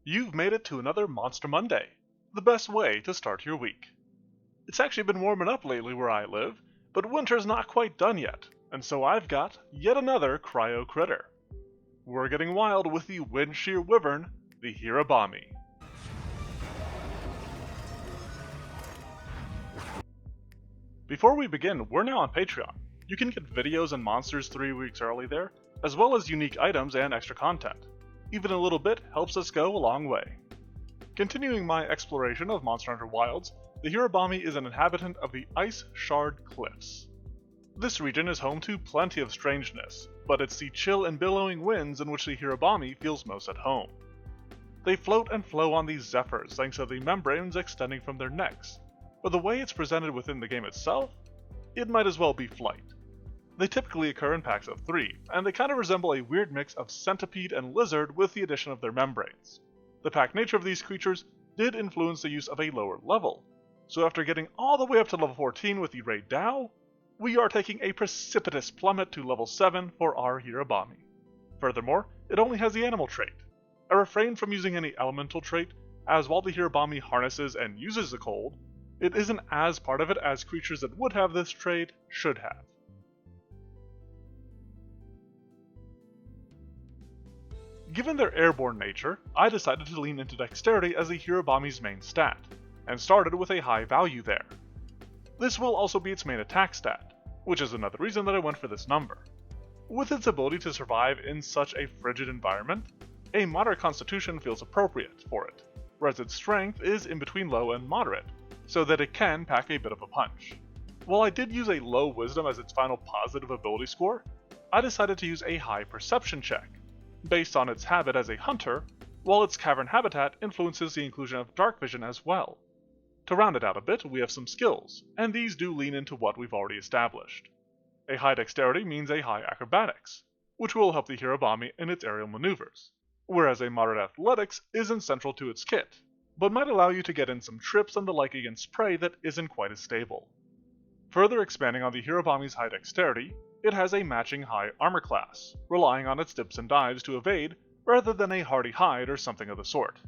You've made it to another Monster Monday, the best way to start your week. It's actually been warming up lately where I live, but winter's not quite done yet, and so I've got yet another cryo critter. We're getting wild with the wind shear wyvern, the Hirabami. Before we begin, we're now on Patreon. You can get videos and monsters 3 weeks early there, as well as unique items and extra content. Even a little bit helps us go a long way. Continuing my exploration of Monster Hunter Wilds, the Hirabami is an inhabitant of the Ice Shard Cliffs. This region is home to plenty of strangeness, but it's the chill and billowing winds in which the Hirabami feels most at home. They float and flow on these zephyrs thanks to the membranes extending from their necks, but the way it's presented within the game itself, it might as well be flight. They typically occur in packs of 3, and they kind of resemble a weird mix of centipede and lizard with the addition of their membranes. The pack nature of these creatures did influence the use of a lower level, so after getting all the way up to level 14 with the Raid Dao, we are taking a precipitous plummet to level 7 for our Hirabami. Furthermore, it only has the animal trait. I refrained from using any elemental trait, as while the Hirabami harnesses and uses the cold, it isn't as part of it as creatures that would have this trait should have. Given their airborne nature, I decided to lean into dexterity as the Hirabami's main stat, and started with a high value there. This will also be its main attack stat, which is another reason that I went for this number. With its ability to survive in such a frigid environment, a moderate constitution feels appropriate for it, whereas its strength is in between low and moderate, so that it can pack a bit of a punch. While I did use a low wisdom as its final positive ability score, I decided to use a high perception check, based on its habit as a hunter, while its cavern habitat influences the inclusion of dark vision as well. To round it out a bit, we have some skills, and these do lean into what we've already established. A high dexterity means a high acrobatics, which will help the Hirabami in its aerial maneuvers, whereas a moderate athletics isn't central to its kit, but might allow you to get in some trips and the like against prey that isn't quite as stable. Further expanding on the Hirabami's high dexterity, it has a matching high armor class, relying on its dips and dives to evade rather than a hardy hide or something of the sort.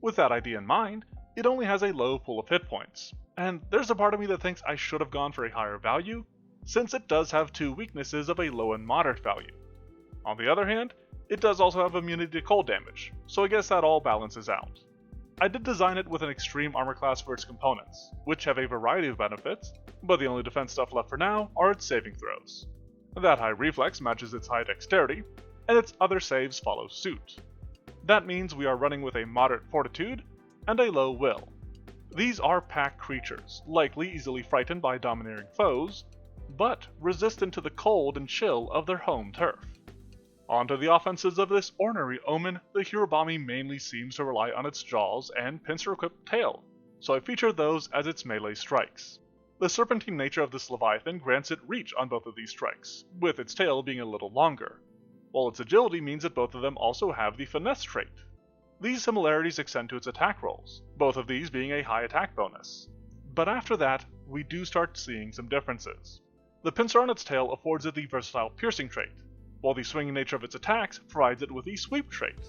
With that idea in mind, it only has a low pool of hit points, and there's a part of me that thinks I should have gone for a higher value, since it does have 2 weaknesses of a low and moderate value. On the other hand, it does also have immunity to cold damage, so I guess that all balances out. I did design it with an extreme armor class for its components, which have a variety of benefits, but the only defense stuff left for now are its saving throws. That high reflex matches its high dexterity, and its other saves follow suit. That means we are running with a moderate fortitude and a low will. These are pack creatures, likely easily frightened by domineering foes, but resistant to the cold and chill of their home turf. Onto the offenses of this ornery omen, the Hirabami mainly seems to rely on its jaws and pincer-equipped tail, so I featured those as its melee strikes. The serpentine nature of this Leviathan grants it reach on both of these strikes, with its tail being a little longer, while its agility means that both of them also have the finesse trait. These similarities extend to its attack rolls, both of these being a high attack bonus. But after that, we do start seeing some differences. The pincer on its tail affords it the versatile piercing trait, while the swinging nature of its attacks provides it with the sweep trait.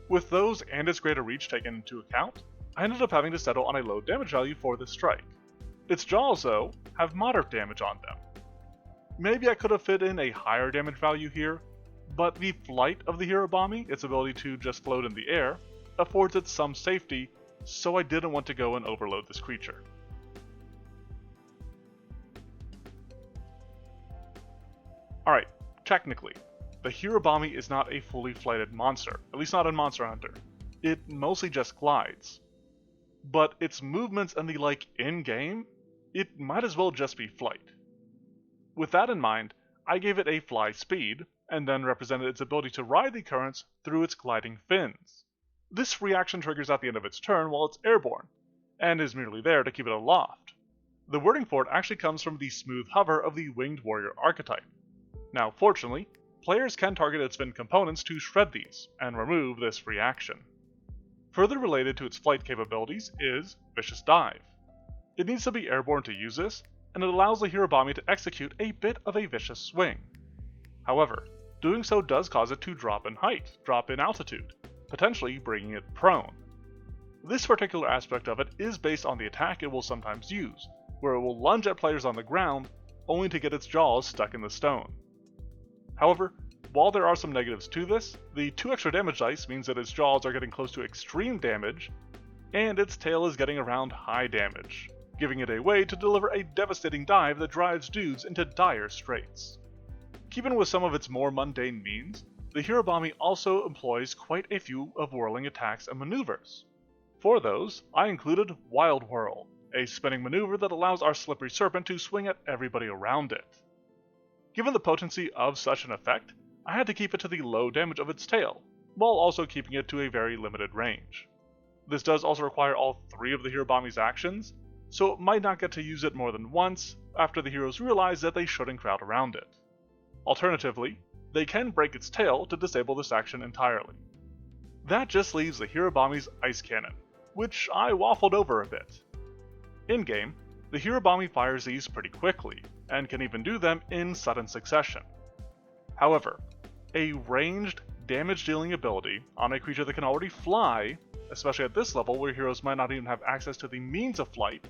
With those and its greater reach taken into account, I ended up having to settle on a low damage value for this strike. Its jaws, though, have moderate damage on them. Maybe I could have fit in a higher damage value here, but the flight of the Hirabami, its ability to just float in the air, affords it some safety, so I didn't want to go and overload this creature. Alright, technically, the Hirabami is not a fully flighted monster, at least not in Monster Hunter. It mostly just glides. But its movements and the like in-game, it might as well just be flight. With that in mind, I gave it a fly speed, and then represented its ability to ride the currents through its gliding fins. This reaction triggers at the end of its turn while it's airborne, and is merely there to keep it aloft. The wording for it actually comes from the smooth hover of the Winged Warrior archetype. Now, fortunately, players can target its fin components to shred these, and remove this reaction. Further related to its flight capabilities is Vicious Dive. It needs to be airborne to use this, and it allows the Hirabami to execute a bit of a vicious swing. However, doing so does cause it to drop in height, drop in altitude, potentially bringing it prone. This particular aspect of it is based on the attack it will sometimes use, where it will lunge at players on the ground, only to get its jaws stuck in the stone. However, while there are some negatives to this, the 2 extra damage dice means that its jaws are getting close to extreme damage, and its tail is getting around high damage, giving it a way to deliver a devastating dive that drives dudes into dire straits. Keeping with some of its more mundane means, the Hirabami also employs quite a few of whirling attacks and maneuvers. For those, I included Wild Whirl, a spinning maneuver that allows our slippery serpent to swing at everybody around it. Given the potency of such an effect, I had to keep it to the low damage of its tail, while also keeping it to a very limited range. This does also require all 3 of the Hirabami's actions, so it might not get to use it more than once after the heroes realize that they shouldn't crowd around it. Alternatively, they can break its tail to disable this action entirely. That just leaves the Hirabami's Ice Cannon, which I waffled over a bit. In-game, the Hirabami fires these pretty quickly, and can even do them in sudden succession. However, a ranged, damage-dealing ability on a creature that can already fly, especially at this level where heroes might not even have access to the means of flight,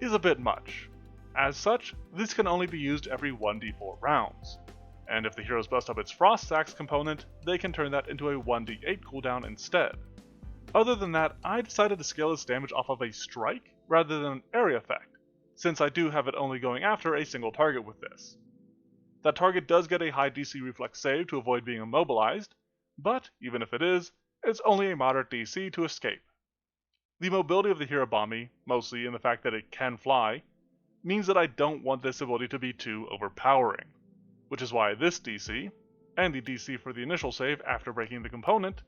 is a bit much. As such, this can only be used every 1d4 rounds, and if the heroes bust up its Frost Axe component, they can turn that into a 1d8 cooldown instead. Other than that, I decided to scale its damage off of a strike rather than an area effect, since I do have it only going after a single target with this. That target does get a high DC reflex save to avoid being immobilized, but even if it is, it's only a moderate DC to escape. The mobility of the Hirabami, mostly in the fact that it can fly, means that I don't want this ability to be too overpowering, which is why this DC, and the DC for the initial save after breaking the component,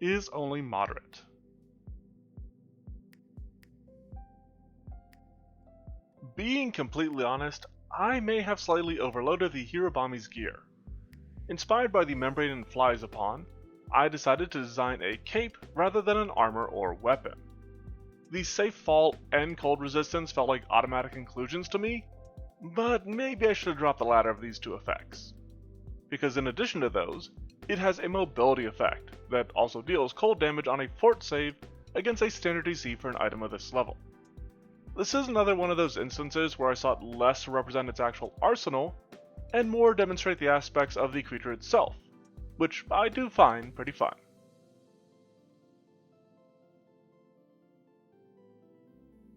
is only moderate. Being completely honest, I may have slightly overloaded the Hirabami's gear. Inspired by the membrane it flies upon, I decided to design a cape rather than an armor or weapon. The safe fall and cold resistance felt like automatic inclusions to me, but maybe I should have dropped the latter of these 2 effects. Because in addition to those, it has a mobility effect that also deals cold damage on a fort save against a standard DC for an item of this level. This is another one of those instances where I sought less to represent its actual arsenal, and more demonstrate the aspects of the creature itself, which I do find pretty fun.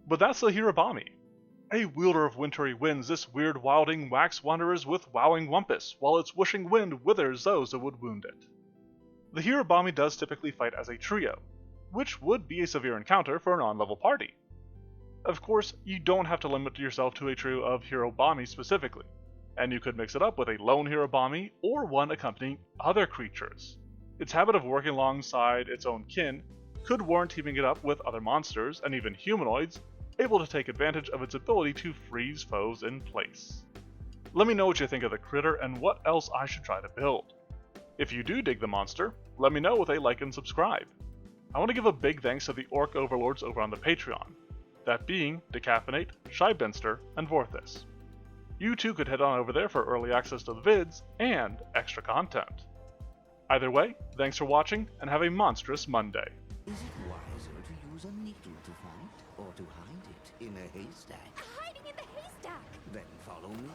But that's the Hirabami. A wielder of wintry winds, this weird wilding whacks wanderers with wowing wumpus, while its whooshing wind withers those that would wound it. The Hirabami does typically fight as a trio, which would be a severe encounter for a non-level party. Of course, you don't have to limit yourself to a trio of Hirabami specifically, and you could mix it up with a lone Hirabami or one accompanying other creatures. Its habit of working alongside its own kin could warrant teaming it up with other monsters and even humanoids, able to take advantage of its ability to freeze foes in place. Let me know what you think of the critter and what else I should try to build. If you do dig the monster, let me know with a like and subscribe. I want to give a big thanks to the Orc Overlords over on the Patreon, that being Decaffeinate, Shybinster, and Vorthis. You too could head on over there for early access to the vids and extra content. Either way, thanks for watching and have a monstrous Monday. Is it wiser to use a needle to fight, or to hide it in a haystack? Hiding in the haystack! Then follow me.